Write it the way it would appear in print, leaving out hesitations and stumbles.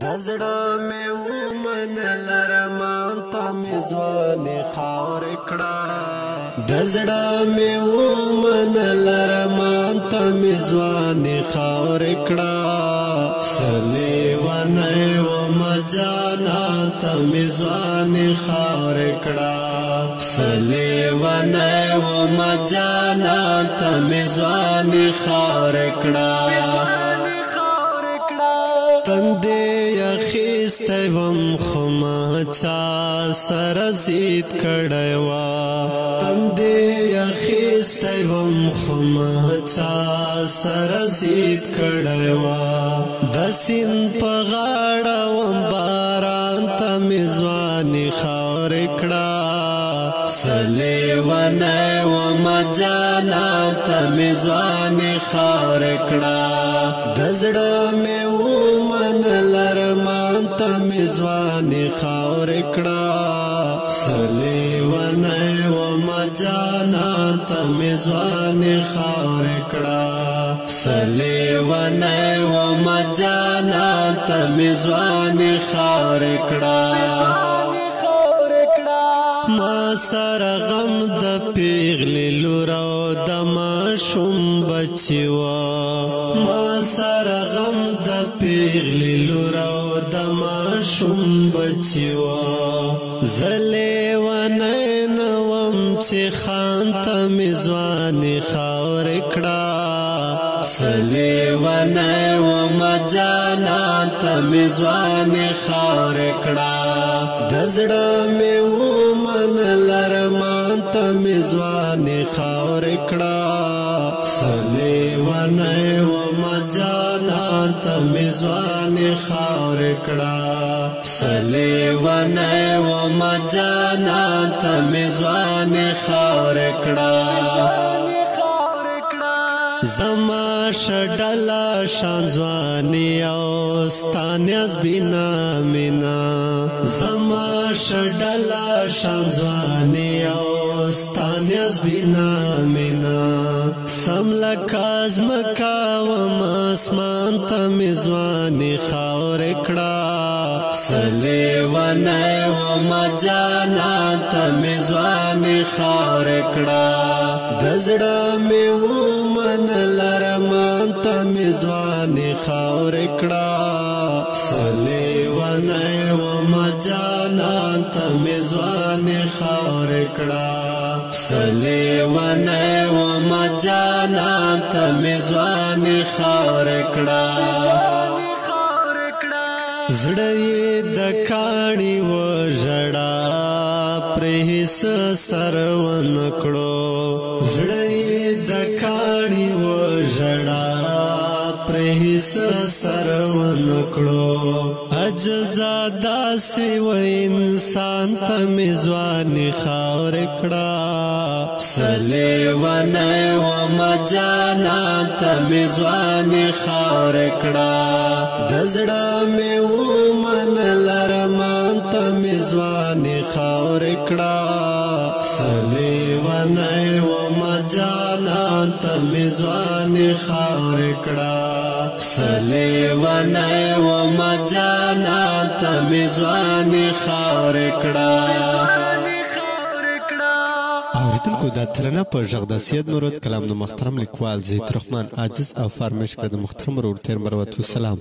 دزړه مې ومنل ارمان ته مې ځواني خاورې کړه دزړه مې ومنل ارمان ته مې ځواني خاورې کړه سلیوانۍ ومه جانان ته مې ځواني خاورې کړه سلیوانۍ ومه جانان ته مې ځواني خاورې کړه تندې اخیستی وم خو ما چا سره زید کړی وه تندې اخیستی وم خو ما چا سره زید کړی وه د سیند په غاړه وم باران ته مې ځواني خاورې کړه سلیوانۍ ومه جانان ته مې ځواني خاورې کړه د زړه مې ومنل ارمان ته مې ځواني خاورې کړه سلیوانۍ ومه جانان ته مې ځواني خاورې کړه سلیوانۍ ومه جانان ته مې ځواني خاورې کړه ما سره غم د پیغلې لور او د ماشوم بچی وه ما سره غم د پیغلې لور او د ماشوم بچی وه زه لیونۍ نه وم چې خان ته مې ځواني خاورې کړه سلیوانۍ ومه جانان ته مې ځواني خاورې کړه د زړه مې ومنل ارمان ته مې ځواني خاورې کړه سلیوانۍ ومه جانان ته مې ځواني خاورې کړه سلیوانۍ ومه جانان ته مې ځواني خاورې کړه زما شډله شان ځواني او ستا نیاز بینا مینا زما شډله شان ځواني او ستا نیاز بینا مینا سم لکه ځمکه وم اسمان ته مې ځواني خاورې کړه سلیوانۍ ومه جانان ته مې ځواني خاورې کړه د زړه مې ومنل ارمان ته مې ځواني خاورې کړه سلیوانۍ ومه جانان ته مې ځواني خاورې کړه سلیوانۍ ومه جانان ته مې ځواني خاورې کړه زړه یې د کاڼي وژړه پرې هېڅ سر ونه کړو زړه یې د کاڼي وژړه پرې هېڅ سر ونه کړو عجزه داسې و انسان ته مې ځواني خاورې کړه سلیوانۍ ومه جانان ته مې ځواني خاورې کړه د زړه مې ومنل ارمان ته مې ځواني خاورې کړه سلیوانۍ ومه جانان ته مې ځواني خاورې کړه سلیوانۍ ومه جانان ته مې ځواني خاورې کړه اوریدونکو دا ترانه په غږ د سید مراد کلام د محترم لیکوال زید رحمان عاجز او فرمایش کړه د محترم ورور تیر مروت والسلام